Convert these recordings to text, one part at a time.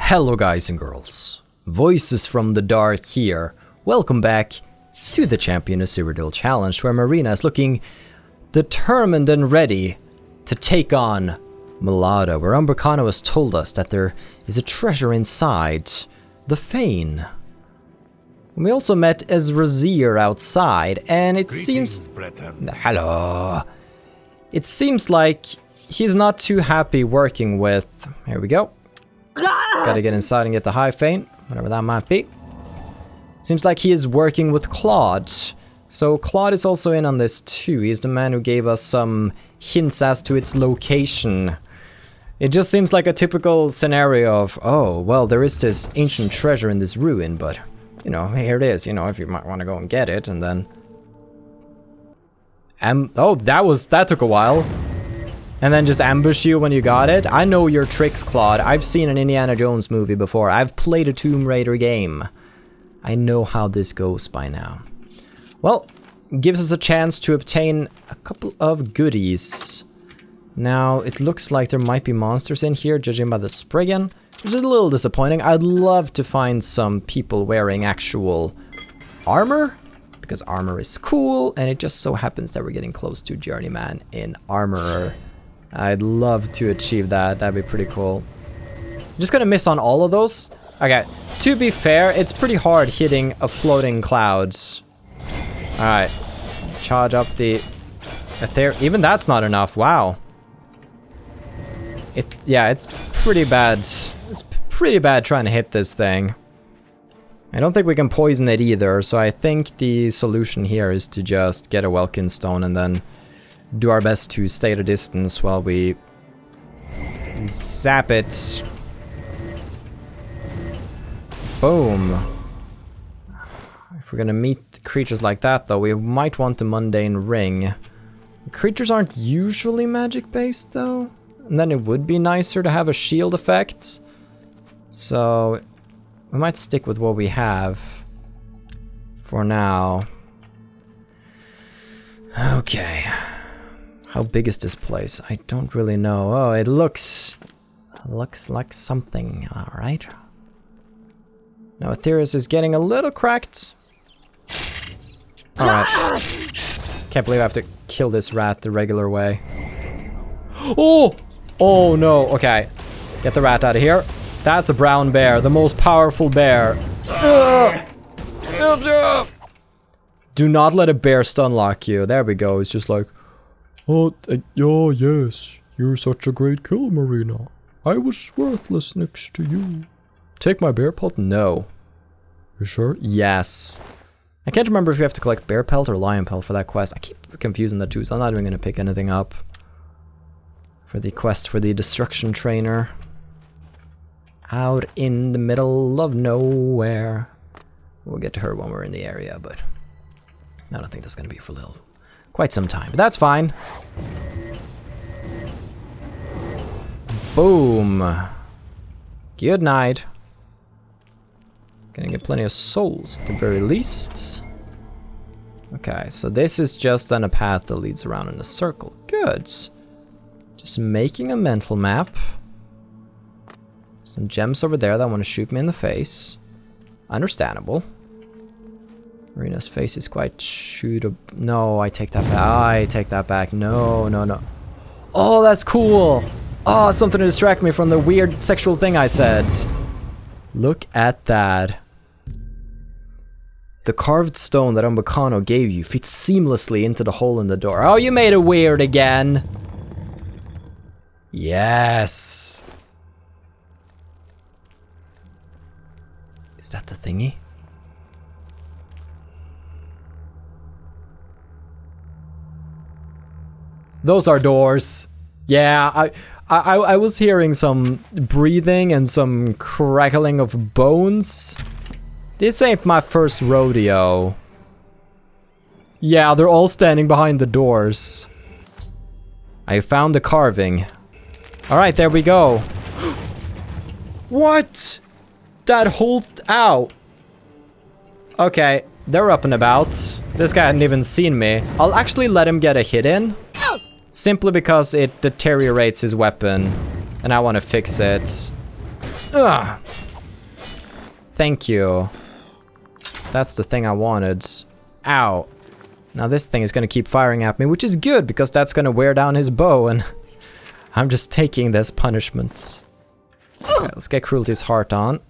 Hello guys and girls, Voices from the Dark here. Welcome back to the Champion of Cyrodiil challenge, where Marina is looking determined and ready to take on Malada, where Umbricano has told us that there is a treasure inside the Fane. We also met Ezrazir outside, and it seems... Breton. Hello. It seems like he's not too happy working with... Here we go. Gotta get inside and get the high feint, whatever that might be. Seems like he is working with Claude. So Claude is also in on this too. He's the man who gave us some hints as to its location. It just seems like a typical scenario of, oh, well, there is this ancient treasure in this ruin, but, you know, here it is, you know, if you might want to go and get it, and then... oh, that took a while. And then just ambush you when you got it. I know your tricks, Claude. I've seen an Indiana Jones movie before. I've played a Tomb Raider game. I know how this goes by now. Well, gives us a chance to obtain a couple of goodies. Now, it looks like there might be monsters in here, judging by the Spriggan, which is a little disappointing. I'd love to find some people wearing actual armor, because armor is cool, and it just so happens that we're getting close to Journeyman in Armorer. I'd love to achieve that. That'd be pretty cool. I'm just gonna miss on all of those. Okay, to be fair, it's pretty hard hitting a floating cloud. Alright, charge up the ether. Even that's not enough. Wow. Yeah, it's pretty bad. It's pretty bad trying to hit this thing. I don't think we can poison it either, so I think the solution here is to just get a Welkin Stone and then do our best to stay at a distance while we zap it. Boom. If we're gonna meet creatures like that, though, we might want the Mundane Ring. Creatures aren't usually magic-based, though. And then it would be nicer to have a shield effect. So we might stick with what we have for now. Okay. How big is this place? I don't really know. Oh, it looks like something. All right. Now Anteus is getting a little cracked. All right. Can't believe I have to kill this rat the regular way. Oh! Oh no. Okay. Get the rat out of here. That's a brown bear, the most powerful bear. Do not let a bear stun lock you. There we go. It's just like, oh, yes, you're such a great kill, Marina. I was worthless next to you. Take my bear pelt? No. You sure? Yes. I can't remember if you have to collect bear pelt or lion pelt for that quest. I keep confusing the two, so I'm not even going to pick anything up for the quest for the destruction trainer. Out in the middle of nowhere. We'll get to her when we're in the area, but I don't think that's going to be for quite some time, but that's fine. Boom. Good night. Gonna get plenty of souls at the very least. Okay, so this is just then a path that leads around in a circle. Good. Just making a mental map. Some gems over there that want to shoot me in the face. Understandable. Marina's face is quite shootable. No, I take that back. I take that back. No, no, no. Oh, that's cool. Oh, something to distract me from the weird sexual thing I said. Look at that. The carved stone that Umbricano gave you fits seamlessly into the hole in the door. Oh, you made it weird again. Yes. Is that the thingy? Those are doors. Yeah, I was hearing some breathing and some crackling of bones. This ain't my first rodeo. Yeah, they're all standing behind the doors. I found the carving. Alright, there we go. What? That whole... Ow. Okay, they're up and about. This guy hadn't even seen me. I'll actually let him get a hit in. Simply because it deteriorates his weapon. And I want to fix it. Ugh. Thank you. That's the thing I wanted. Ow. Now this thing is gonna keep firing at me, which is good because that's gonna wear down his bow, and I'm just taking this punishment. Okay, let's get Cruelty's Heart on.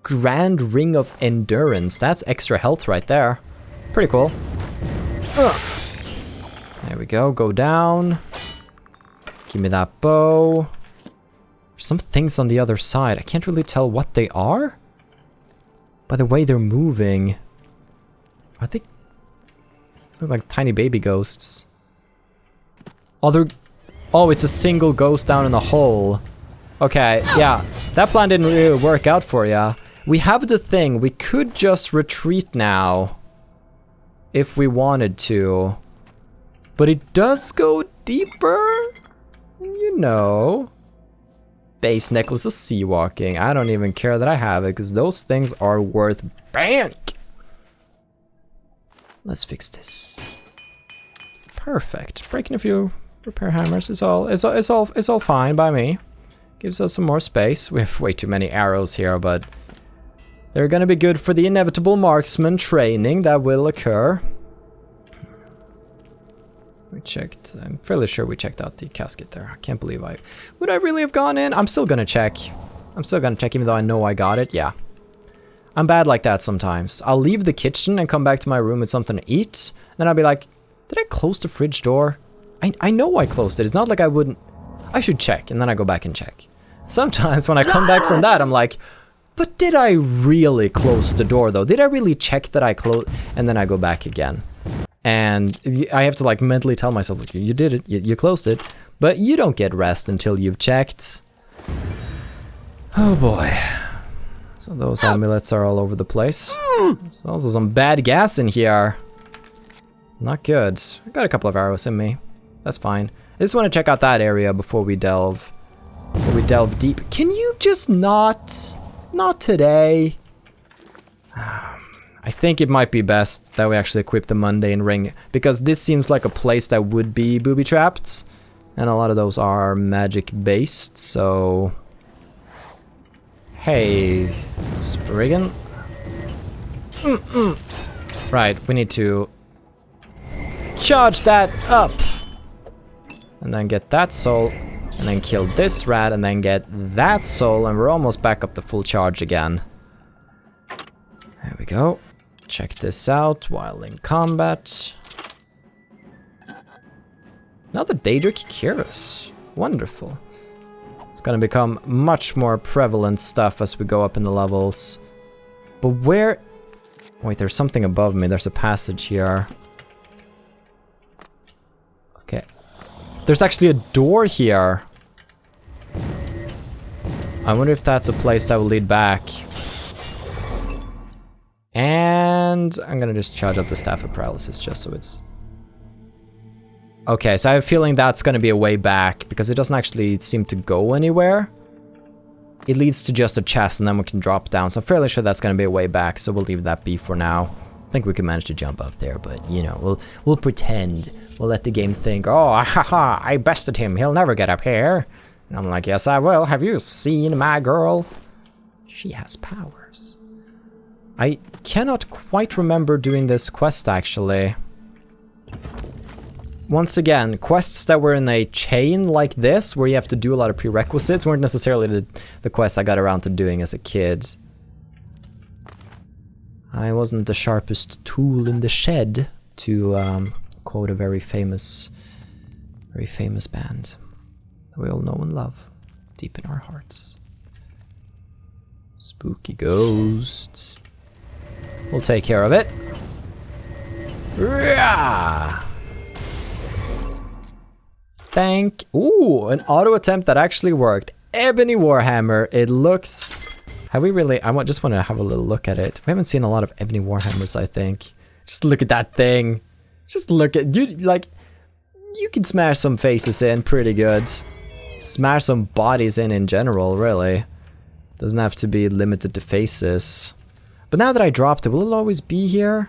Grand Ring of Endurance. That's extra health right there. Pretty cool. Ugh. There we go. Go down. Give me that bow. There's some things on the other side. I can't really tell what they are. By the way they're moving. Are they... They look like tiny baby ghosts. Oh, it's a single ghost down in the hole. Okay, yeah. That plan didn't really work out for ya. We have the thing. We could just retreat now. If we wanted to. But it does go deeper. You know. Base necklace of sea walking. I don't even care that I have it because those things are worth bank. Let's fix this. Perfect. Breaking a few repair hammers is all fine by me. Gives us some more space. We have way too many arrows here, but they're gonna be good for the inevitable marksman training that will occur. We checked. I'm fairly sure we checked out the casket there. I can't believe would I really have gone in? I'm still gonna check. I'm still gonna check even though I know I got it. Yeah. I'm bad like that sometimes. I'll leave the kitchen and come back to my room with something to eat. Then I'll be like, did I close the fridge door? I know I closed it. It's not like I wouldn't. I should check. And then I go back and check. Sometimes when I come back from that, I'm like, but did I really close the door though? Did I really check that I closed? And then I go back again. And I have to like mentally tell myself, like, you did it, you closed it. But you don't get rest until you've checked. Oh boy. So those amulets are all over the place. There's also some bad gas in here. Not good. I got a couple of arrows in me. That's fine. I just want to check out that area before we delve deep. Can you just not today? I think it might be best that we actually equip the mundane ring, because this seems like a place that would be booby trapped, and a lot of those are magic based, so... Hey, Spriggan. Right, we need to charge that up. And then get that soul, and then kill this rat, and then get that soul, and we're almost back up to full charge again. There we go. Check this out while in combat. Another Daedric Cuirass. Wonderful. It's gonna become much more prevalent stuff as we go up in the levels. But where... Wait, there's something above me. There's a passage here. Okay. There's actually a door here. I wonder if that's a place that will lead back. And I'm gonna just charge up the Staff of Paralysis just so it's... Okay, so I have a feeling that's gonna be a way back, because it doesn't actually seem to go anywhere. It leads to just a chest and then we can drop down, so I'm fairly sure that's gonna be a way back, so we'll leave that be for now. I think we can manage to jump up there, but you know, we'll pretend. We'll let the game think, oh, haha, I bested him, he'll never get up here. And I'm like, yes I will, have you seen my girl? She has powers. I cannot quite remember doing this quest actually. Once again, quests that were in a chain like this, where you have to do a lot of prerequisites, weren't necessarily the quests I got around to doing as a kid. I wasn't the sharpest tool in the shed, to quote a very famous band that we all know and love deep in our hearts. Spooky ghosts. We'll take care of it. Yeah. Ooh, an auto attempt that actually worked. Ebony Warhammer. It looks... Have we really... just want to have a little look at it. We haven't seen a lot of Ebony Warhammers, I think. Just look at that thing. Just look at... You can smash some faces in pretty good. Smash some bodies in general, really. Doesn't have to be limited to faces. But now that I dropped it, will it always be here?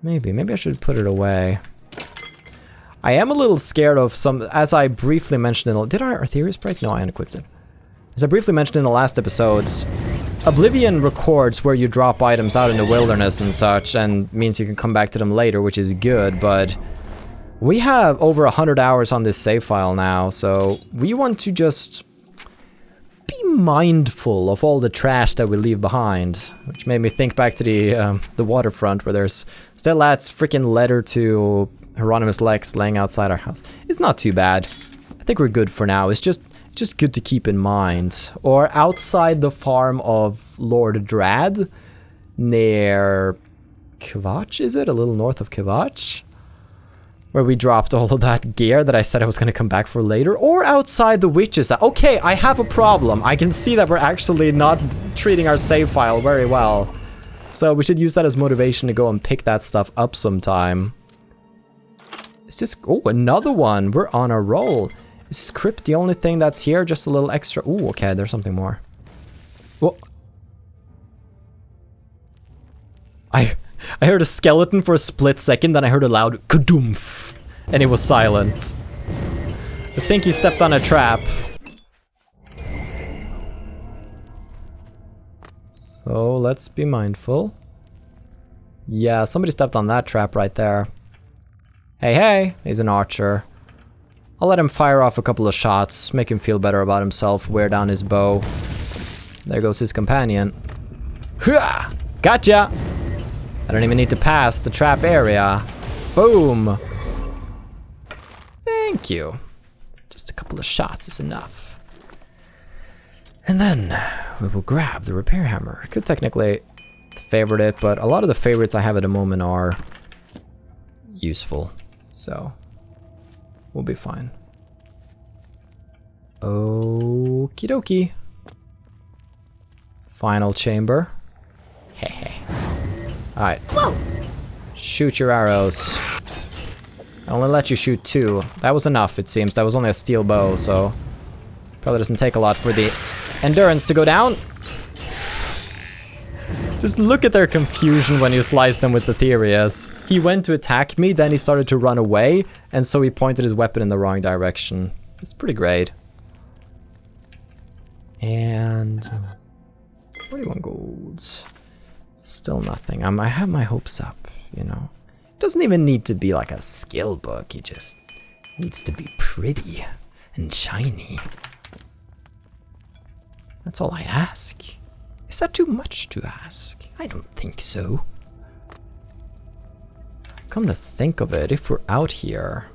Maybe I should put it away. I am a little scared of some, as I briefly mentioned in... Did our Arthurius break? No, I unequipped it. As I briefly mentioned in the last episodes, Oblivion records where you drop items out in the wilderness and such, and means you can come back to them later, which is good, but we have over 100 hours on this save file now, so we want to just be mindful of all the trash that we leave behind, which made me think back to the waterfront where there's still that freaking letter to Hieronymus Lex laying outside our house. It's not too bad. I think we're good for now. It's just good to keep in mind. Or outside the farm of Lord Drad, near Kvatch, is it? A little north of Kvatch? Where we dropped all of that gear that I said I was going to come back for later. Or outside the witches. Okay, I have a problem. I can see that we're actually not treating our save file very well. So we should use that as motivation to go and pick that stuff up sometime. Is this... Oh, another one. We're on a roll. Is script the only thing that's here? Just a little extra... Ooh, okay, there's something more. Whoa. I heard a skeleton for a split second, then I heard a loud kadoomf, and it was silent. I think he stepped on a trap. So let's be mindful. Yeah, somebody stepped on that trap right there. Hey, hey, he's an archer. I'll let him fire off a couple of shots, make him feel better about himself, wear down his bow. There goes his companion. Hua! Gotcha! I don't even need to pass the trap area. Boom! Thank you. Just a couple of shots is enough. And then we will grab the repair hammer. I could technically favorite it, but a lot of the favorites I have at the moment are useful. So we'll be fine. Okie dokie. Final chamber. Hehe. Alright. Shoot your arrows. I only let you shoot 2. That was enough, it seems. That was only a steel bow, so probably doesn't take a lot for the endurance to go down. Just look at their confusion when you slice them with the Therius. He went to attack me, then he started to run away, and so he pointed his weapon in the wrong direction. It's pretty great. And 41 golds. Still nothing. I have my hopes up, you know. It doesn't even need to be like a skill book. It just needs to be pretty and shiny. That's all I ask. Is that too much to ask? I don't think so. Come to think of it, if we're out here,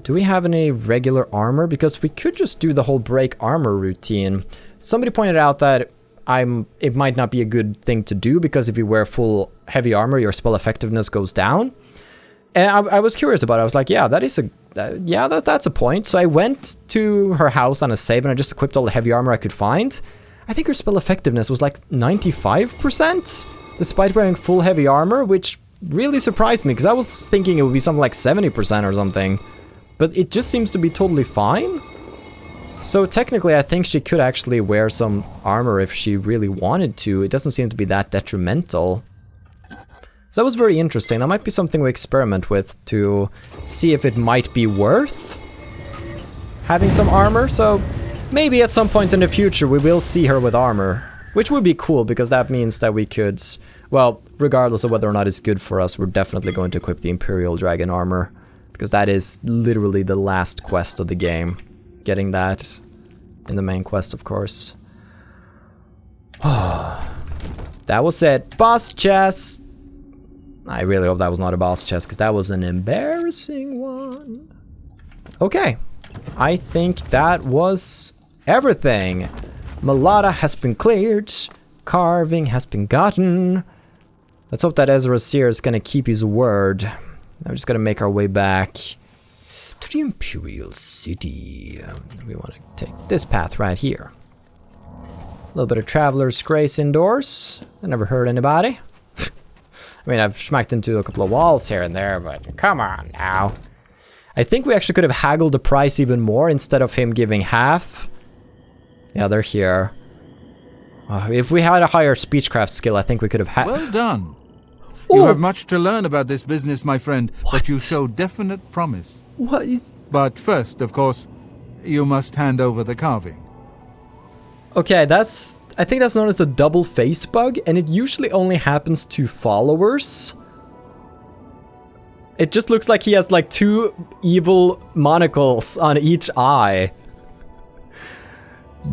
do we have any regular armor? Because we could just do the whole break armor routine. Somebody pointed out that it might not be a good thing to do because if you wear full heavy armor, your spell effectiveness goes down. And I was curious about it. I was like, yeah, that's a point. So I went to her house on a save and I just equipped all the heavy armor I could find. I think her spell effectiveness was like 95%, despite wearing full heavy armor, which really surprised me because I was thinking it would be something like 70% or something. But it just seems to be totally fine. So technically, I think she could actually wear some armor if she really wanted to. It doesn't seem to be that detrimental. So that was very interesting. That might be something we experiment with to see if it might be worth having some armor. So maybe at some point in the future we will see her with armor, which would be cool because that means that we could, well, regardless of whether or not it's good for us, we're definitely going to equip the Imperial Dragon armor because that is literally the last quest of the game. Getting that in the main quest, of course. That was it. Boss chest. I really hope that was not a boss chest because that was an embarrassing one. Okay. I think that was everything. Malada has been cleared. Carving has been gotten. Let's hope that Ezra Seer is going to keep his word. I'm just going to make our way back to the Imperial City. We want to take this path right here. A little bit of Traveler's Grace indoors. I never hurt anybody. I mean, I've smacked into a couple of walls here and there, but come on now. I think we actually could have haggled the price even more instead of him giving half. Yeah, they're here. If we had a higher speechcraft skill, I think we could have had... Well done. You have much to learn about this business, my friend, but you show definite promise. What is... But first, of course, you must hand over the carving. Okay, I think that's known as the double face bug, and it usually only happens to followers. It just looks like he has like 2 evil monocles on each eye.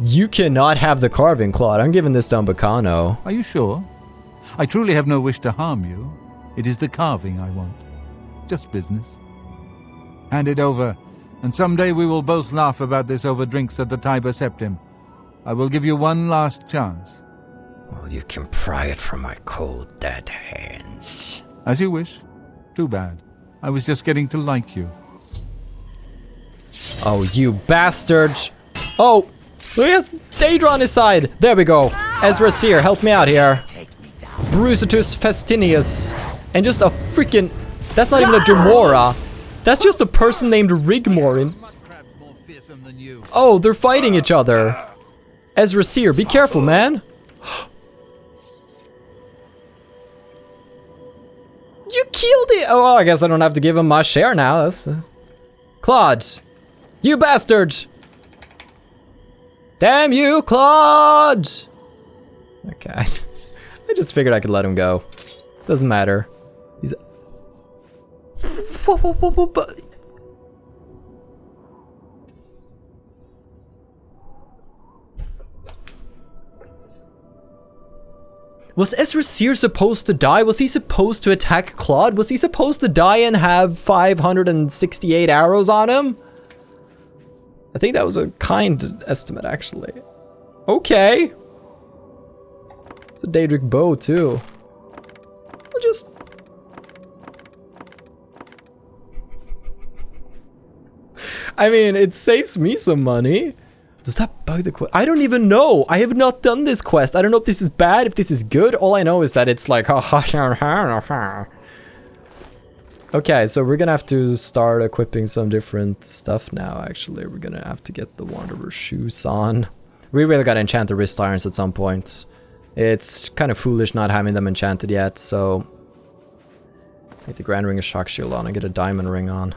You cannot have the carving, Claude. I'm giving this to Umbacano. Are you sure? I truly have no wish to harm you. It is the carving I want. Just business. Hand it over, and someday we will both laugh about this over drinks at the Tiber Septim. I will give you one last chance. Well, you can pry it from my cold, dead hands. As you wish. Too bad. I was just getting to like you. Oh, you bastard! Oh! He has Daedra on his side! There we go! Ezra Seer, help me out here. Brucitus Festinius. And just a freaking... That's not even a Jyemer. That's just a person named Rigmor. Oh, they're fighting each other. Ezra Seer, be careful, man. You killed it! Oh, I guess I don't have to give him my share now. That's... Claude! You bastard! Damn you, Claude! Okay. I just figured I could let him go. Doesn't matter. He's... Was Ezra Seer supposed to die? Was he supposed to attack Claude? Was he supposed to die and have 568 arrows on him? I think that was a kind estimate, actually. Okay. It's a Daedric bow, too. I'll just... I mean, it saves me some money. Does that bug the quest? I don't even know. I have not done this quest. I don't know if this is bad, if this is good. All I know is that it's like... Okay, so we're gonna have to start equipping some different stuff now, actually. We're gonna have to get the Wanderer shoes on. We really gotta enchant the wrist irons at some point. It's kind of foolish not having them enchanted yet, so... Take the Grand Ring of Shock Shield on and get a Diamond Ring on.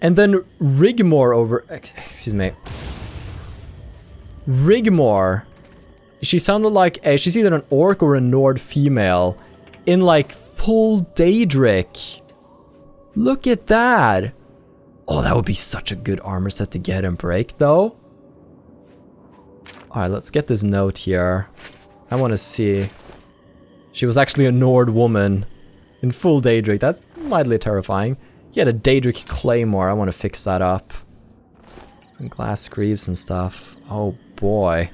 And then Rigmor over... Excuse me. Rigmor. She sounded like... she's either an orc or a Nord female. In like... full Daedric. Look at that. Oh, that would be such a good armor set to get and break, though. Alright, let's get this note here. I want to see. She was actually a Nord woman in full Daedric. That's mildly terrifying. He had a Daedric claymore. I want to fix that up. Some glass greaves and stuff. Oh, boy.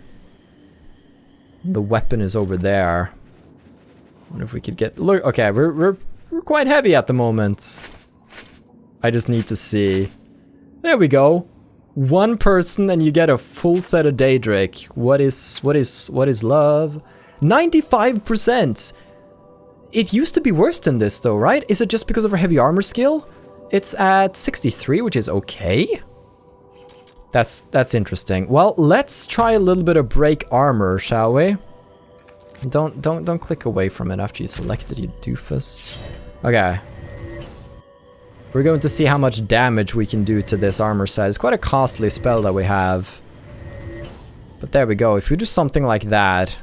The weapon is over there. Wonder if we could get... Look, okay, we're quite heavy at the moment. I just need to see. There we go. One person and you get a full set of Daedric. What is love? 95%. It used to be worse than this though, right? Is it just because of her heavy armor skill? It's at 63, which is okay. That's interesting. Well, let's try a little bit of break armor, shall we? Don't click away from it after you selected, you doofus. Okay. We're going to see how much damage we can do to this armor set. It's quite a costly spell that we have. But there we go. If we do something like that.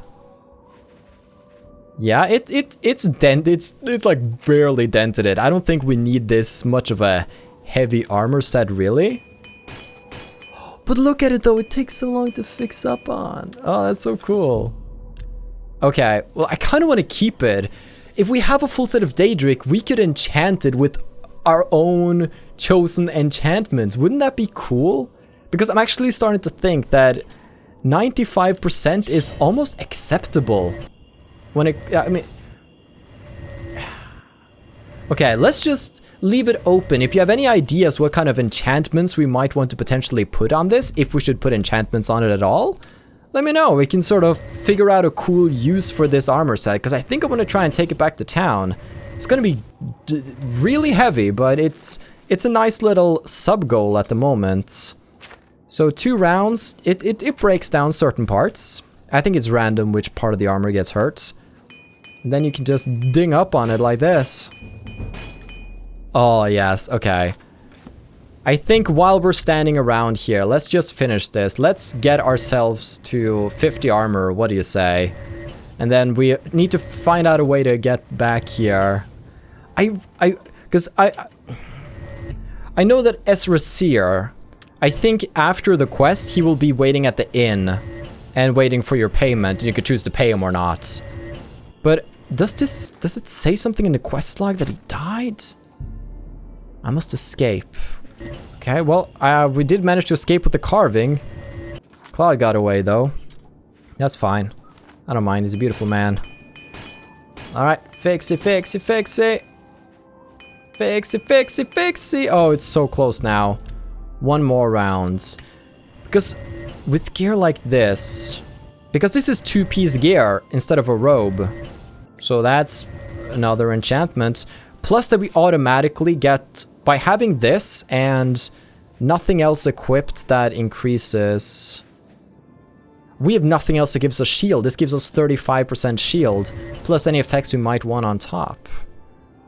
Yeah, it's like barely dented it. I don't think we need this much of a heavy armor set, really. But look at it though, it takes so long to fix up on. Oh, that's so cool. Okay, well, I kind of want to keep it. If we have a full set of Daedric, we could enchant it with our own chosen enchantments. Wouldn't that be cool? Because I'm actually starting to think that 95% is almost acceptable. When it, I mean... Okay, let's just leave it open. If you have any ideas what kind of enchantments we might want to potentially put on this, if we should put enchantments on it at all, let me know. We can sort of figure out a cool use for this armor set, because I think I'm going to try and take it back to town. It's going to be really heavy, but it's a nice little sub-goal at the moment. So 2 rounds, it breaks down certain parts. I think it's random which part of the armor gets hurt. And then you can just ding up on it like this. Oh, yes, okay. I think while we're standing around here, let's just finish this. Let's get ourselves to 50 armor, what do you say? And then we need to find out a way to get back here. Because I know that Ezra Seer, I think after the quest, he will be waiting at the inn and waiting for your payment, and you could choose to pay him or not. But does it say something in the quest log that he died? I must escape. Okay, well, we did manage to escape with the carving. Claude got away, though. That's fine. I don't mind, he's a beautiful man. Alright, fix it, fix it, fix it. Fix it, fix it, fix it. Oh, it's so close now. One more round. Because with gear like this, because this is 2-piece gear instead of a robe. So that's another enchantment. Plus that we automatically get, by having this and nothing else equipped that increases... We have nothing else that gives us shield. This gives us 35% shield, plus any effects we might want on top.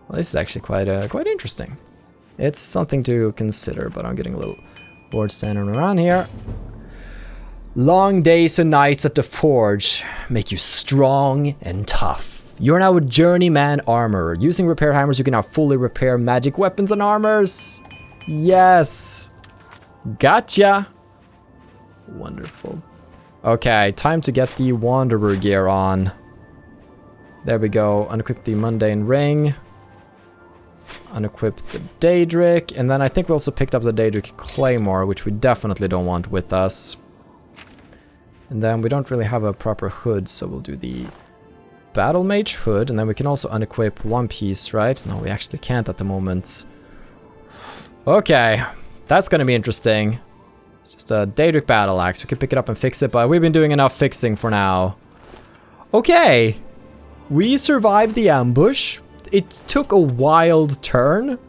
Well, this is actually quite interesting. It's something to consider, but I'm getting a little bored standing around here. Long days and nights at the forge make you strong and tough. You're now a journeyman armorer. Using repair hammers, you can now fully repair magic weapons and armors. Yes. Gotcha. Wonderful. Okay, time to get the Wanderer gear on. There we go. Unequip the Mundane Ring. Unequip the Daedric. And then I think we also picked up the Daedric Claymore, which we definitely don't want with us. And then we don't really have a proper hood, so we'll do the Battlemage hood. And then we can also unequip one piece, right? No, we actually can't at the moment. Okay, that's gonna be interesting. It's just a Daedric battle axe. We could pick it up and fix it, but we've been doing enough fixing for now. Okay, we survived the ambush. It took a wild turn.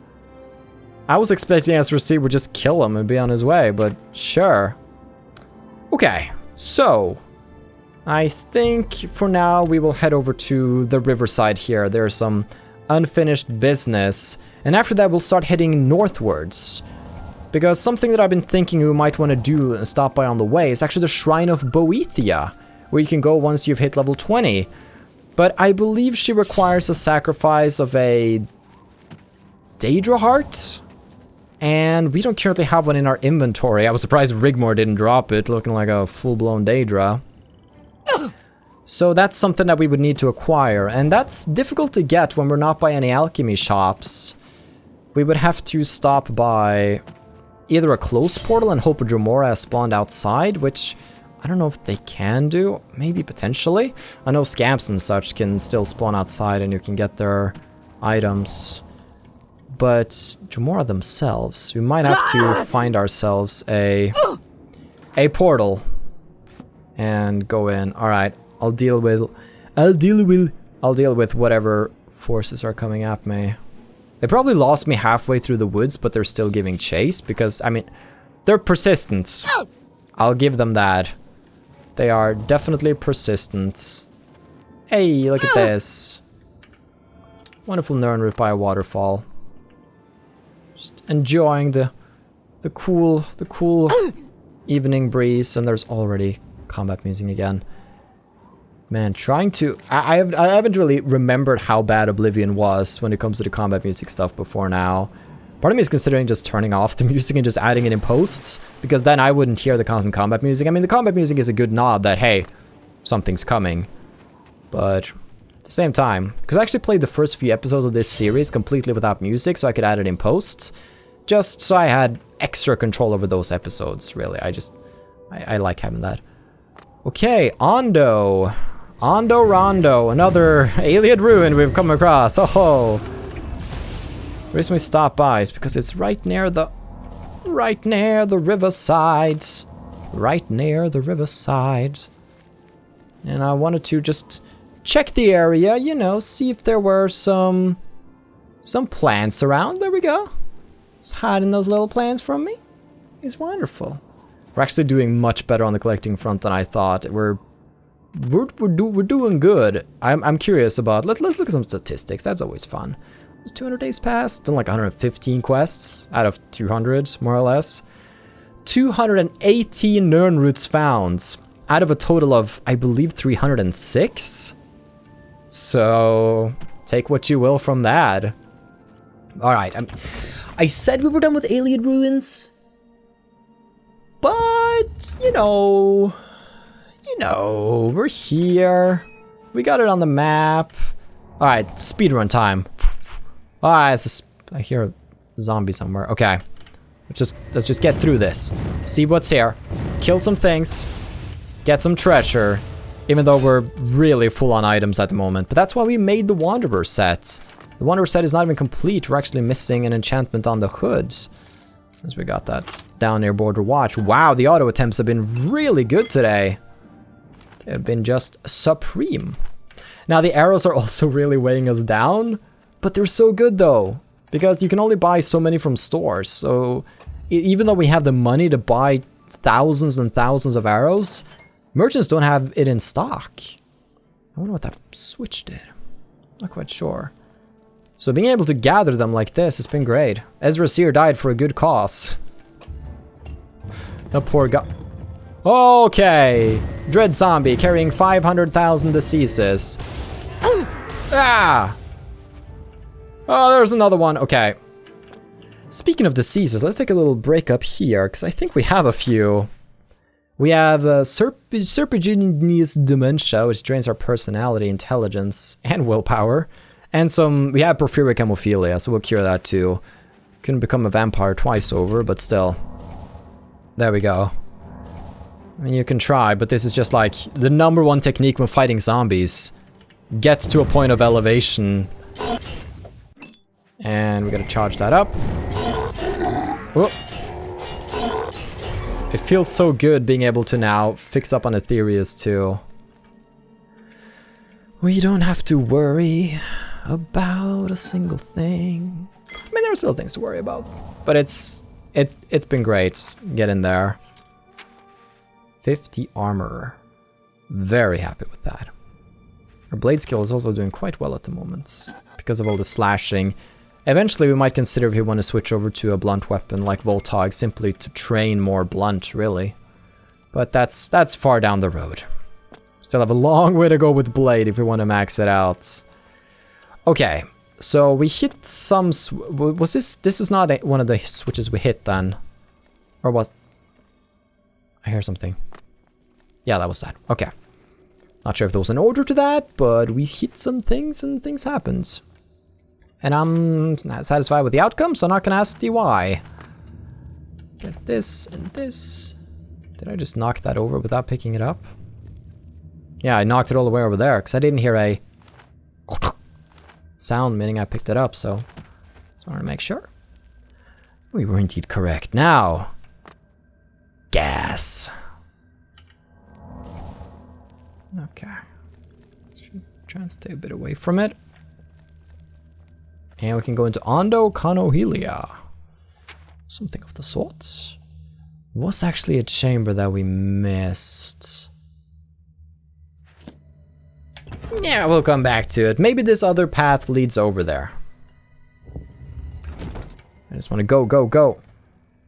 I was expecting SRC would just kill him and be on his way, but sure. Okay, so I think for now we will head over to the riverside here. There's some unfinished business, and after that we'll start heading northwards. Because something that I've been thinking we might want to do and stop by on the way is actually the Shrine of Boethia, where you can go once you've hit level 20. But I believe she requires a sacrifice of a Daedra heart, and we don't currently have one in our inventory. I was surprised Rigmor didn't drop it, looking like a full-blown Daedra. So that's something that we would need to acquire, and that's difficult to get when we're not by any alchemy shops. We would have to stop by either a closed portal and hope a Jyemer has spawned outside, which I don't know if they can do. Maybe potentially. I know scamps and such can still spawn outside and you can get their items. But Jyemer themselves, we might have to find ourselves a portal and go in. All right, I'll deal with whatever forces are coming at me. They probably lost me halfway through the woods, but they're still giving chase because, I mean, they're persistent. I'll give them that. They are definitely persistent. Hey, look at this. Wonderful Nirnroot by a waterfall. Just enjoying the cool evening breeze, and there's already combat music again. Man, trying to... I haven't really remembered how bad Oblivion was when it comes to the combat music stuff before now. Part of me is considering just turning off the music and just adding it in posts, because then I wouldn't hear the constant combat music. I mean, the combat music is a good nod that, hey, something's coming. But at the same time, because I actually played the first few episodes of this series completely without music, so I could add it in posts, just so I had extra control over those episodes, really. I like having that. Okay, Ando. Ando Rondo, another alien ruin we've come across. Oh, the reason we stop by is because it's right near the riverside. Right near the riverside. And I wanted to just check the area, you know, see if there were some plants around. There we go. Just hiding those little plants from me. It's wonderful. We're actually doing much better on the collecting front than I thought. We're doing good. I'm curious about... Let's look at some statistics. That's always fun. There's 200 days passed. Done like 115 quests out of 200, more or less. 218 Nirn roots found out of a total of, I believe, 306. So take what you will from that. All right, I said we were done with Alien Ruins, but you know, we're here. We got it on the map. All right, speedrun time. All right, I hear a zombie somewhere. Okay, let's just get through this. See what's here. Kill some things. Get some treasure. Even though we're really full on items at the moment. But that's why we made the Wanderer set. The Wanderer set is not even complete. We're actually missing an enchantment on the hood. As we got that down near Border Watch. Wow, the auto attempts have been really good today. They've been just supreme. Now the arrows are also really weighing us down. But they're so good though. Because you can only buy so many from stores. So even though we have the money to buy thousands and thousands of arrows, merchants don't have it in stock. I wonder what that switch did. Not quite sure. So being able to gather them like this has been great. Ezra Seer died for a good cause. The poor guy. Okay. Dread zombie carrying 500,000 diseases. Ah! Oh, there's another one. Okay. Speaking of diseases, let's take a little break up here, because I think we have a few. We have serpiginous dementia, which drains our personality, intelligence, and willpower. And we have porphyric hemophilia, so we'll cure that too. Couldn't become a vampire twice over, but still. There we go. I mean, you can try, but this is just like the #1 technique when fighting zombies. Get to a point of elevation. And we gotta charge that up. Whoop. It feels so good being able to now fix up on Aetherius too. We don't have to worry about a single thing. I mean, there are still things to worry about, but it's been great getting there. 50 armor. Very happy with that. Our blade skill is also doing quite well at the moment because of all the slashing. Eventually we might consider if we want to switch over to a blunt weapon like Voltag simply to train more blunt, really. But that's far down the road. Still have a long way to go with blade if we want to max it out. Okay, so we hit some... Was this is not one of the switches we hit then? Or was... I hear something. Yeah, that was that. Okay. Not sure if there was an order to that, but we hit some things and things happened. And I'm not satisfied with the outcome, so I'm not gonna ask the why. Get this and this. Did I just knock that over without picking it up? Yeah, I knocked it all the way over there, because I didn't hear a sound, meaning I picked it up, so just wanted to make sure. We were indeed correct. Now, gas. Okay. Let's try and stay a bit away from it. And we can go into Ando Canohelia. Something of the sorts. Was actually a chamber that we missed. Yeah, we'll come back to it. Maybe this other path leads over there. I just want to go, go, go.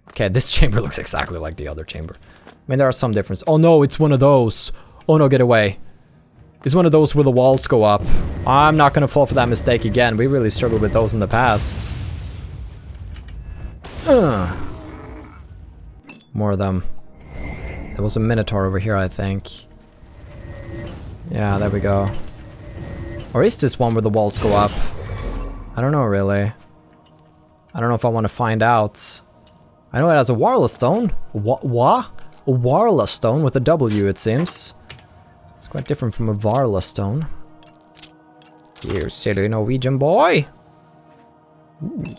Okay, this chamber looks exactly like the other chamber. I mean, there are some differences. Oh no, it's one of those. Oh no, get away. It's one of those where the walls go up. I'm not gonna fall for that mistake again. We really struggled with those in the past. More of them. There was a Minotaur over here, I think. Yeah, there we go. Or is this one where the walls go up? I don't know, really. I don't know if I want to find out. I know it has a Warla stone. What? A Warla stone with a W, it seems. It's quite different from a Varla stone. You silly Norwegian boy. Ooh.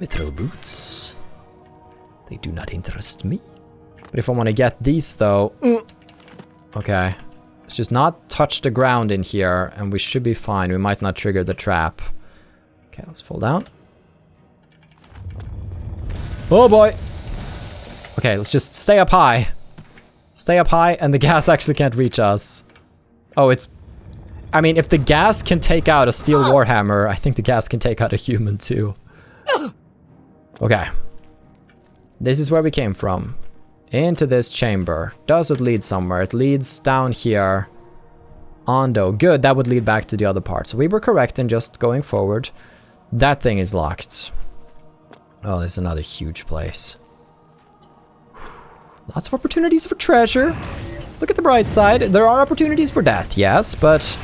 Mithril boots. They do not interest me. But if I want to get these though... Okay. Let's just not touch the ground in here and we should be fine. We might not trigger the trap. Okay, let's fall down. Oh boy! Okay, let's just stay up high. Stay up high and the gas actually can't reach us. Oh, it's I mean, if the gas can take out a steel warhammer, I think the gas can take out a human too. Okay. This is where we came from. Into this chamber. Does it lead somewhere? It leads down here. Ando. Good, that would lead back to the other part. So we were correct in just going forward. That thing is locked. Oh, this is another huge place. Lots of opportunities for treasure. Look at the bright side. There are opportunities for death, yes, but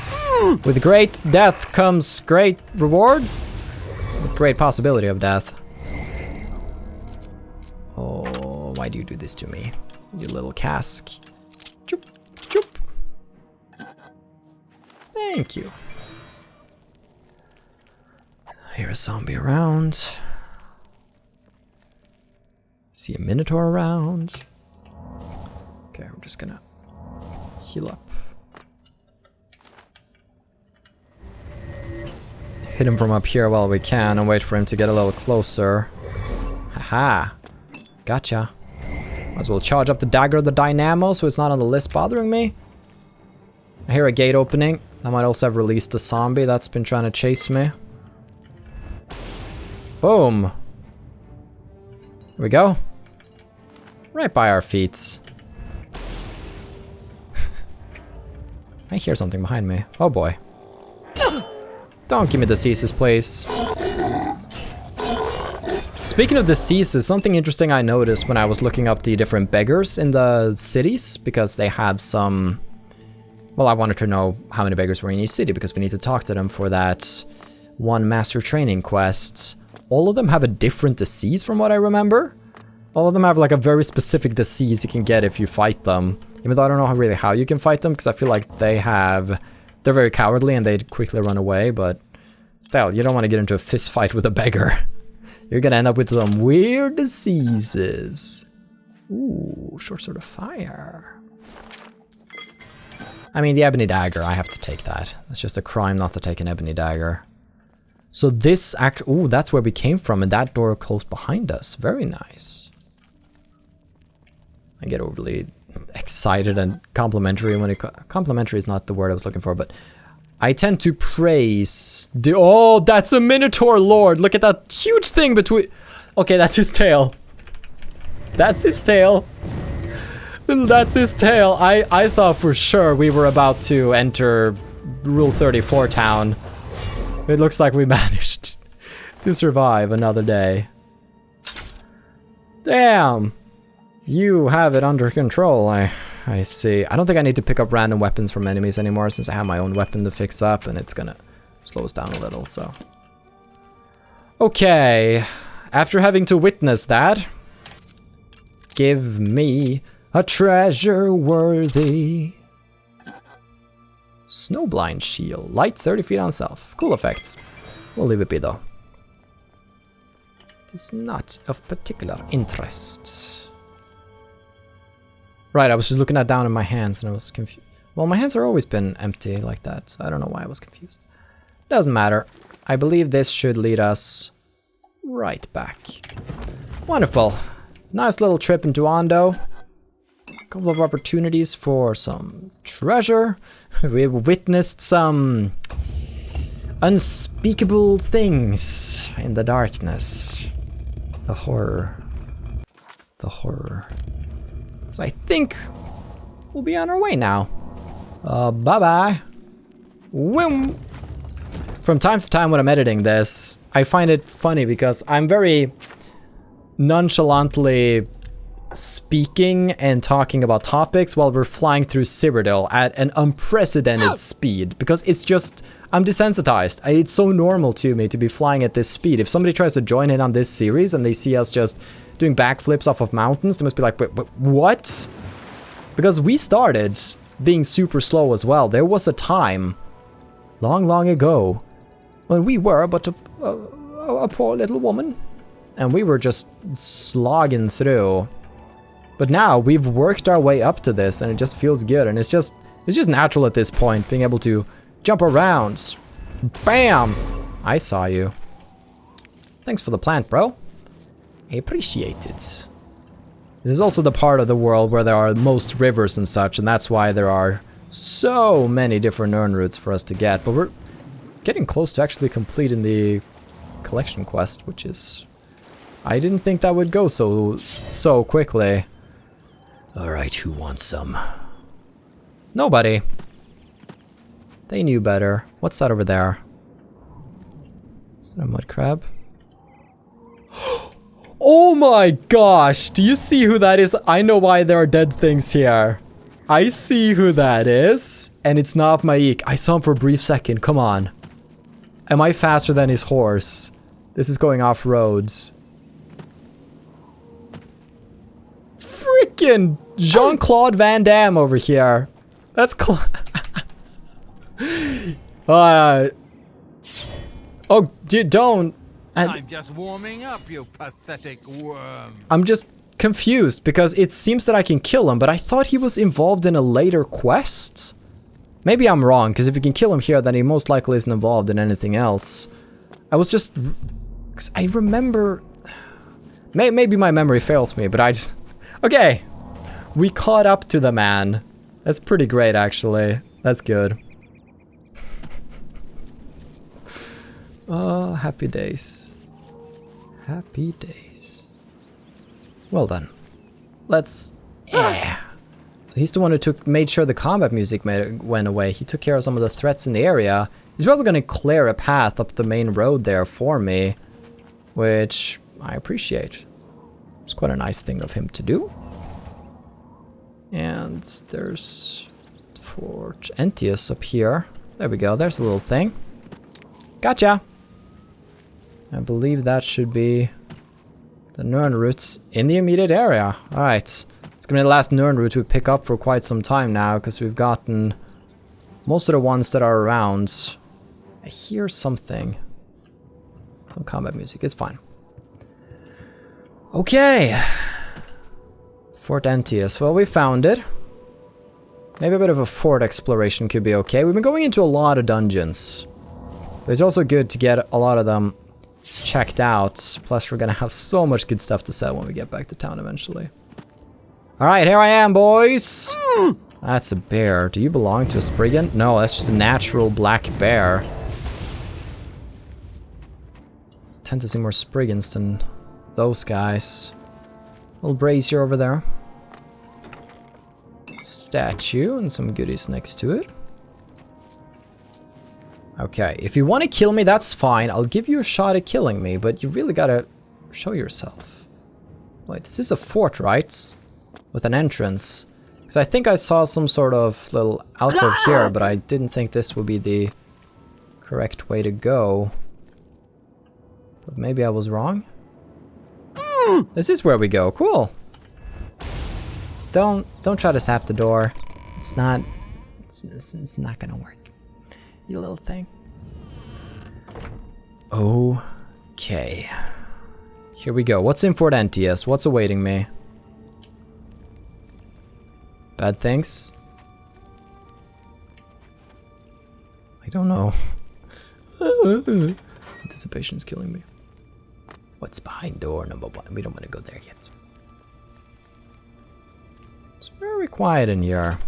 with great death comes great reward. With great possibility of death. Oh, why do you do this to me? You little cask. Choop, choop. Thank you. Hear a zombie around. See a minotaur around. Okay, we're just gonna heal up. Hit him from up here while we can and wait for him to get a little closer. Haha. Gotcha. Might as well charge up the dagger of the dynamo so it's not on the list bothering me. I hear a gate opening. I might also have released a zombie that's been trying to chase me. Boom. Here we go. Right by our feet. I hear something behind me. Oh boy. Don't give me diseases, please. Speaking of diseases, something interesting I noticed when I was looking up the different beggars in the cities, because they have some... Well, I wanted to know how many beggars were in each city, because we need to talk to them for that one master training quest. All of them have a different disease from what I remember. All of them have like a very specific disease you can get if you fight them. Even though I don't know really how you can fight them, because I feel like they're very cowardly and they'd quickly run away, but still, you don't want to get into a fist fight with a beggar. You're gonna end up with some weird diseases. Ooh, short sword of fire. I mean, the ebony dagger, I have to take that. It's just a crime not to take an ebony dagger. So this ooh, that's where we came from, and that door closed behind us. Very nice. I get overly excited and complimentary when complimentary is not the word I was looking for, but I tend to praise the... Oh, that's a Minotaur Lord! Look at that huge thing between... Okay, that's his tail. That's his tail. That's his tail. I thought for sure we were about to enter Rule 34 town. It looks like we managed to survive another day. Damn! You have it under control, I see. I don't think I need to pick up random weapons from enemies anymore since I have my own weapon to fix up and it's gonna slow us down a little, so. Okay, after having to witness that, give me a treasure worthy. Snowblind shield, light 30 feet on self. Cool effects. We'll leave it be though. It's not of particular interest. Right, I was just looking down at my hands and I was confused. Well, my hands have always been empty like that, so I don't know why I was confused. Doesn't matter. I believe this should lead us right back. Wonderful. Nice little trip into Ando. A couple of opportunities for some treasure. We've witnessed some unspeakable things in the darkness. The horror. The horror. So I think we'll be on our way now. Bye-bye. From time to time when I'm editing this, I find it funny because I'm very nonchalantly speaking and talking about topics while we're flying through Cyrodiil at an unprecedented speed. Because it's just, I'm desensitized. It's so normal to me to be flying at this speed. If somebody tries to join in on this series and they see us just doing backflips off of mountains, they must be like, wait, what? Because we started being super slow as well. There was a time, long, long ago, when we were but a poor little woman. And we were just slogging through. But now we've worked our way up to this and it just feels good. And it's just natural at this point, being able to jump around. Bam! I saw you. Thanks for the plant, bro. I appreciate it. This is also the part of the world where there are most rivers and such, and that's why there are so many different urn routes for us to get, but we're getting close to actually completing the collection quest, which is... I didn't think that would go so quickly. Alright, who wants some? Nobody. They knew better. What's that over there? Is that a mud crab? Oh my gosh! Do you see who that is? I know why there are dead things here. I see who that is. And it's not Maik. I saw him for a brief second. Come on. Am I faster than his horse? This is going off roads. Freaking Jean-Claude Van Damme over here. That's oh, dude, don't. I'm just warming up, you pathetic worm. I'm just confused because it seems that I can kill him, but I thought he was involved in a later quest. Maybe I'm wrong, because if you can kill him here, then he most likely isn't involved in anything else. I was just... Cause I remember... Maybe my memory fails me, but I just... Okay. We caught up to the man. That's pretty great, actually. That's good. Oh, happy days. Happy days. Well done. Let's... Yeah. So he's the one who made sure the combat music went away. He took care of some of the threats in the area. He's probably going to clear a path up the main road there for me, which I appreciate. It's quite a nice thing of him to do. And there's Fort Anteus up here. There we go. There's a little thing. Gotcha. I believe that should be the Nern routes in the immediate area. All right. It's gonna be the last Nern route we pick up for quite some time now, because we've gotten most of the ones that are around. I hear something. Some combat music. It's fine. Okay. Fort Anteus. Well, we found it. Maybe a bit of a fort exploration could be okay. We've been going into a lot of dungeons. But it's also good to get a lot of them checked out. Plus, we're gonna have so much good stuff to sell when we get back to town eventually. Alright, here I am, boys! That's a bear. Do you belong to a Spriggan? No, that's just a natural black bear. I tend to see more Spriggans than those guys. Little brazier over there. Statue and some goodies next to it. Okay, if you want to kill me, that's fine. I'll give you a shot at killing me, but you really gotta show yourself. Wait, this is a fort, right? With an entrance. Because I think I saw some sort of little alcove here, but I didn't think this would be the correct way to go. But maybe I was wrong? This is where we go. Cool. Don't try to sap the door. It's not gonna work. You little thing. Okay. Here we go. What's in Fort Anteus? What's awaiting me? Bad things? I don't know. Anticipation's killing me. What's behind door number 1? We don't want to go there yet. It's very quiet in here.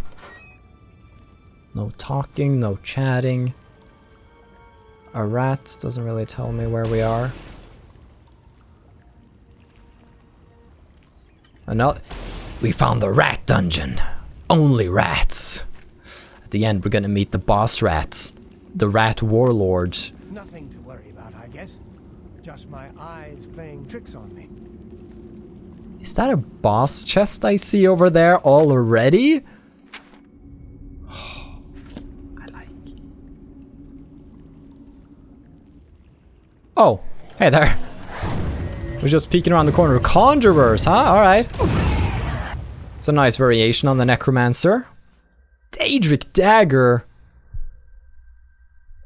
No talking, no chatting. A rat doesn't really tell me where we are. Another. We found the rat dungeon. Only rats. At the end, we're gonna meet the boss rat, the rat warlord. Nothing to worry about, I guess. Just my eyes playing tricks on me. Is that a boss chest I see over there already? I like. Oh, hey there. We're just peeking around the corner. Conjurers, huh? All right. It's a nice variation on the Necromancer. Daedric dagger.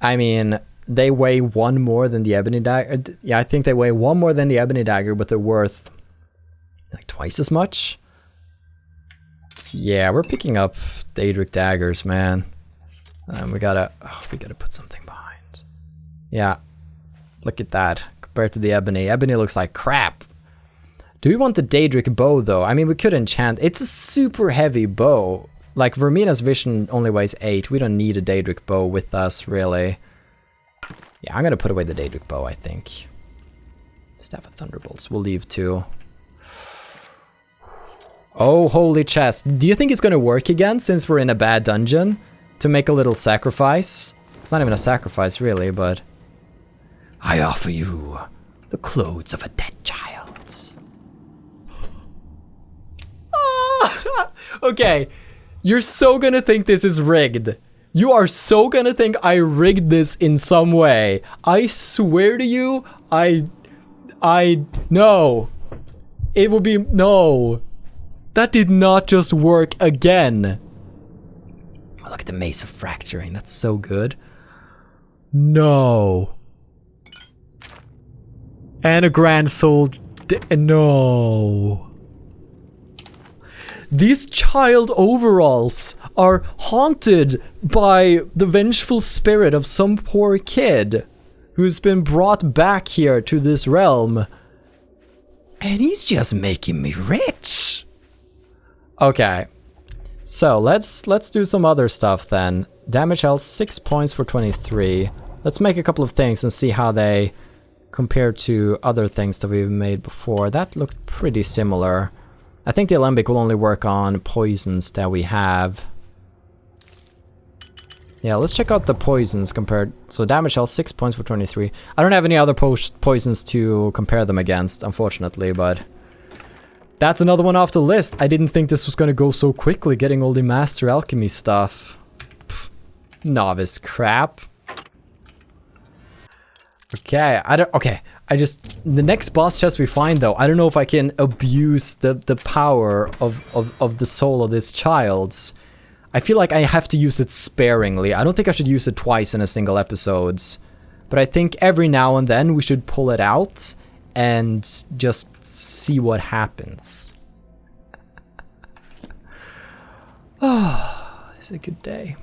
I mean, they weigh 1 more than the ebony dagger. Yeah, I think they weigh 1 more than the ebony dagger, but they're worth like twice as much. Yeah, we're picking up Daedric daggers, man. We gotta put something behind. Yeah, look at that compared to the ebony. Ebony looks like crap. Do we want the Daedric bow though? I mean, we could enchant. It's a super heavy bow. Like, Vermina's vision only weighs 8. We don't need a Daedric bow with us, really. Yeah, I'm gonna put away the Daedric bow, I think. Staff of Thunderbolts, we'll leave 2. Oh, holy chest. Do you think it's gonna work again, since we're in a bad dungeon? To make a little sacrifice? It's not even a sacrifice, really, but... I offer you the clothes of a dead child. Okay, you're so gonna think this is rigged. You are so gonna think I rigged this in some way. I swear to you, no. It will be, no. That did not just work again. Oh, look at the Mace of Fracturing, that's so good. No. And a Grand Soul, no. These child overalls are haunted by the vengeful spirit of some poor kid who's been brought back here to this realm. And he's just making me rich. Okay. So let's do some other stuff then. Damage health 6 points for 23. Let's make a couple of things and see how they compare to other things that we've made before. That looked pretty similar. I think the Alembic will only work on poisons that we have. Yeah, let's check out the poisons compared. So damage health 6 points for 23. I don't have any other poisons to compare them against, unfortunately, but that's another one off the list. I didn't think this was going to go so quickly, getting all the Master Alchemy stuff. Pfft, novice crap. Okay, the next boss chest we find though, I don't know if I can abuse the power of the soul of this child. I feel like I have to use it sparingly. I don't think I should use it twice in a single episode. But I think every now and then we should pull it out and just see what happens. Oh, it's a good day.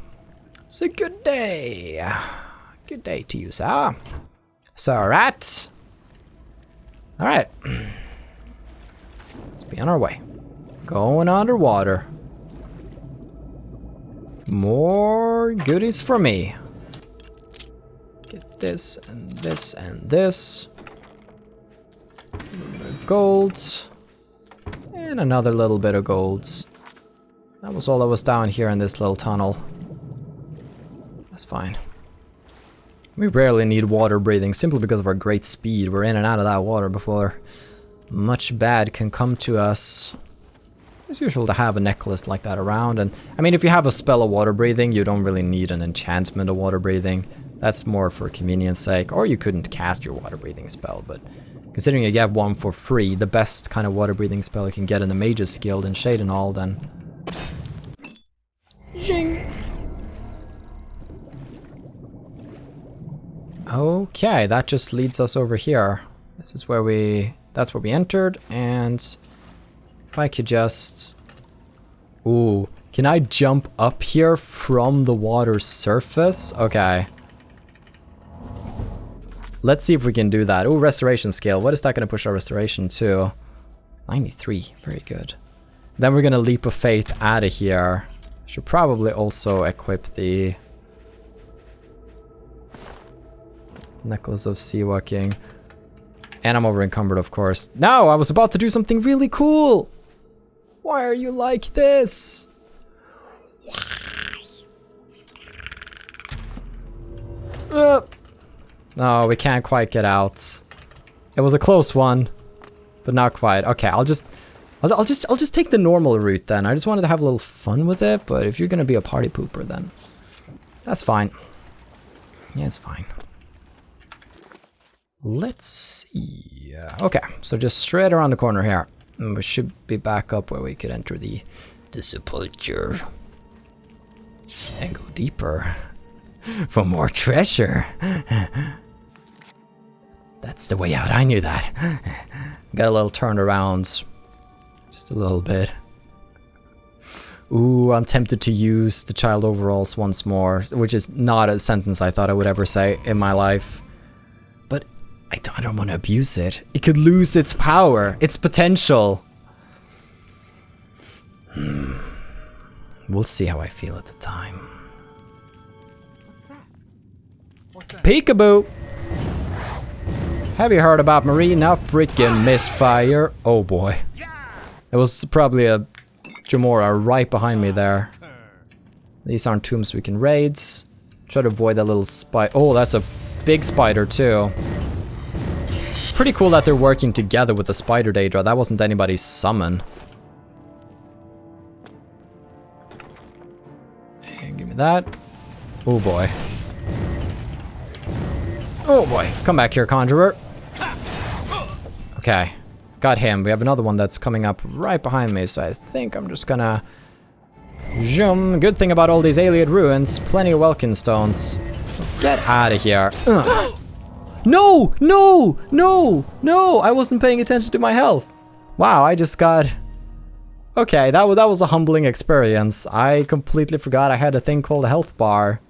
It's a good day. Good day to you, sir. So, alright. Alright. Let's be on our way. Going underwater. More goodies for me. Get this and this and this. Golds. And another little bit of golds. That was all that was down here in this little tunnel. That's fine. We rarely need water breathing simply because of our great speed. We're in and out of that water before much bad can come to us. It's usual to have a necklace like that around, and I mean, if you have a spell of water breathing, you don't really need an enchantment of water breathing. That's more for convenience sake, or you couldn't cast your water breathing spell, but considering you get one for free, the best kind of water breathing spell you can get in the Mage's Guild in Shade and all, then... Zing! Okay, that just leads us over here. This is where that's where we entered, and if I could just... Ooh, can I jump up here from the water's surface? Okay. Let's see if we can do that. Ooh, restoration skill. What is that going to push our restoration to? 93, very good. Then we're going to leap of faith out of here. Should probably also equip the Necklace of Sea Walking. And I'm over encumbered, of course. No, I was about to do something really cool. Why are you like this? No, we can't quite get out. It was a close one, but not quite. Okay, I'll just take the normal route then. I just wanted to have a little fun with it, but if you're gonna be a party pooper, then that's fine. Yeah, it's fine. Let's see. Okay, so just straight around the corner here. And we should be back up where we could enter the sepulchre. And go deeper. For more treasure. That's the way out, I knew that. Got a little turned around. Just a little bit. Ooh, I'm tempted to use the child overalls once more. Which is not a sentence I thought I would ever say in my life. I don't want to abuse it. It could lose its power, its potential. We'll see how I feel at the time. What's that? What's that? Peekaboo! Have you heard about Marina freaking Mistfire? Oh boy. It was probably a Jyemer right behind me there. These aren't tombs we can raid. Try to avoid that little spider. Oh, that's a big spider too. Pretty cool that they're working together with the spider Daedra. That wasn't anybody's summon. And give me that. Oh boy. Oh boy. Come back here, Conjurer. Okay. Got him. We have another one that's coming up right behind me, so I think I'm just gonna... Zoom. Good thing about all these Iliad ruins. Plenty of Welkin stones. Get out of here. Ugh. No! No! No! No! I wasn't paying attention to my health. Wow, I just got... Okay, that was a humbling experience. I completely forgot I had a thing called a health bar.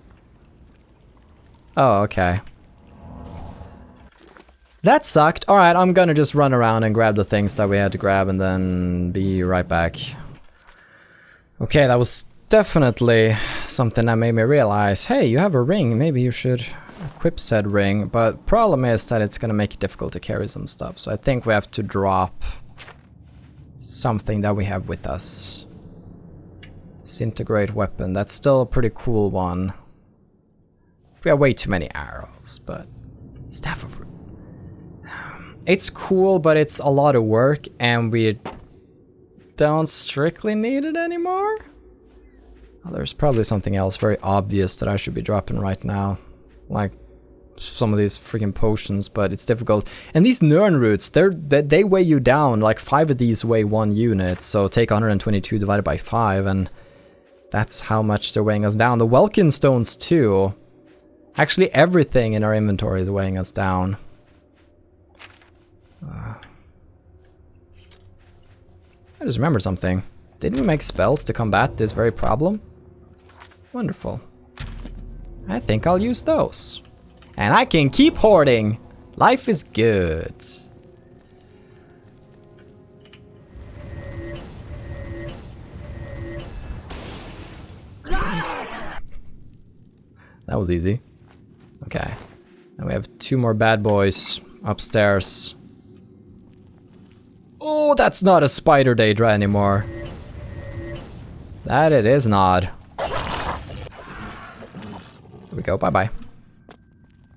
Oh, okay. That sucked. Alright, I'm gonna just run around and grab the things that we had to grab and then be right back. Okay, that was definitely something that made me realize, hey, you have a ring, maybe you should equip said ring, but problem is that it's gonna make it difficult to carry some stuff, so I think we have to drop something that we have with us. Disintegrate weapon, that's still a pretty cool one. We have way too many arrows, but staff of... It's cool, but it's a lot of work, and we don't strictly need it anymore. Oh, there's probably something else very obvious that I should be dropping right now. Like some of these freaking potions, but it's difficult. And these Nirn roots, they weigh you down. Like 5 of these weigh 1 unit, so take 122 divided by 5, and that's how much they're weighing us down. The Welkin stones too. Actually, everything in our inventory is weighing us down. I just remembered something. Didn't we make spells to combat this very problem? Wonderful. I think I'll use those. And I can keep hoarding. Life is good. That was easy. Okay. Now we have 2 more bad boys upstairs. Oh, that's not a spider Daedra anymore. That it is not. Here we go, bye-bye.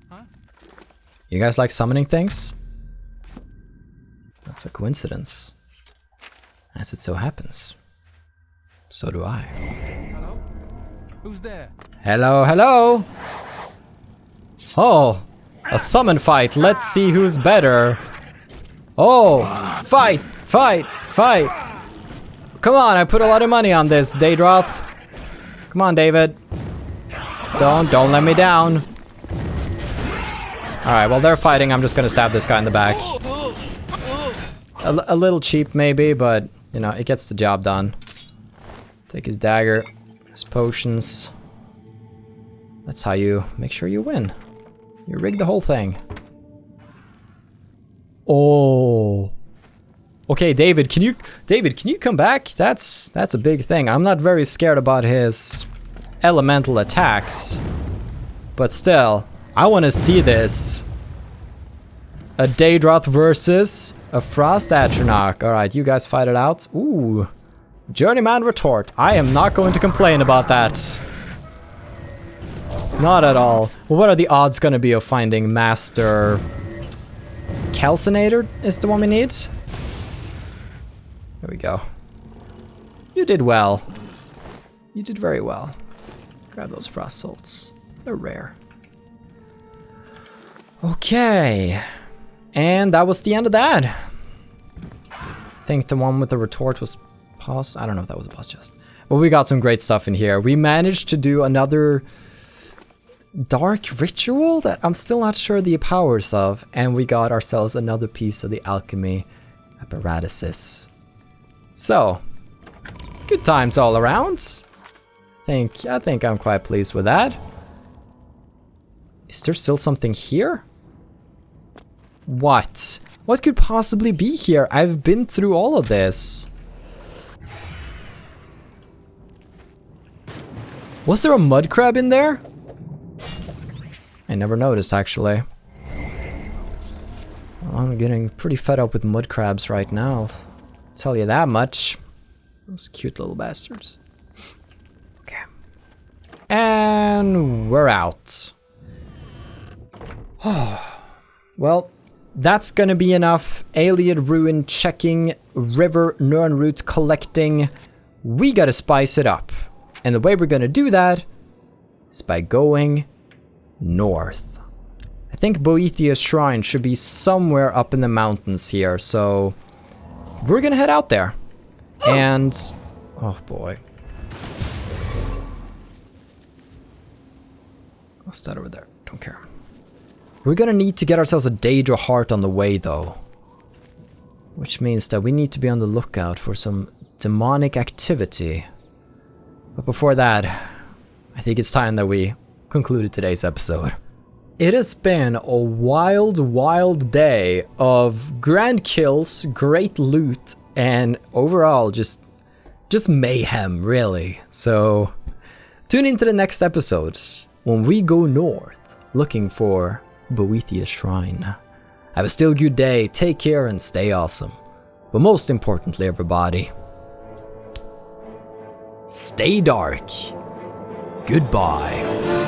Huh? You guys like summoning things? That's a coincidence. As it so happens. So do I. Hello? Who's there? Hello, hello! Oh, a summon fight. Let's see who's better. Oh, fight, fight, fight. Come on, I put a lot of money on this, Daedroth. Come on, David. Don't let me down. Alright, while they're fighting, I'm just gonna stab this guy in the back. A little cheap, maybe, but, you know, it gets the job done. Take his dagger, his potions. That's how you make sure you win. You rig the whole thing. Oh. Okay, David, can you come back? That's a big thing. I'm not very scared about his elemental attacks. But still, I want to see this. A Daedroth versus a Frost Atronach. Alright, you guys fight it out. Ooh. Journeyman retort. I am not going to complain about that. Not at all. Well, what are the odds gonna be of finding Master... Calcinator is the one we need? There we go. You did well. You did very well. Grab those frost salts. They're rare. Okay. And that was the end of that. I think the one with the retort was boss. I don't know if that was a boss chest. But we got some great stuff in here. We managed to do another dark ritual that I'm still not sure the powers of, and we got ourselves another piece of the alchemy apparatuses. So, good times all around. I think I'm quite pleased with that. Is there still something here? What? What could possibly be here? I've been through all of this. Was there a mud crab in there? I never noticed, actually. Well, I'm getting pretty fed up with mud crabs right now. I'll tell you that much. Those cute little bastards. Okay. And we're out. Well, that's gonna be enough. Alien ruin checking, river Nern root collecting. We gotta spice it up. And the way we're gonna do that is by going north. I think Boethia's shrine should be somewhere up in the mountains here, so we're gonna head out there. And oh boy. What's that over there? Don't care. We're gonna need to get ourselves a Daedra heart on the way though. Which means that we need to be on the lookout for some demonic activity. But before that, I think it's time that we concluded today's episode. It has been a wild, wild day of grand kills, great loot, and overall just mayhem, really. So tune into the next episode when we go north looking for Boethia's shrine. Have a still good day, take care, and stay awesome. But most importantly, everybody, stay dark. Goodbye.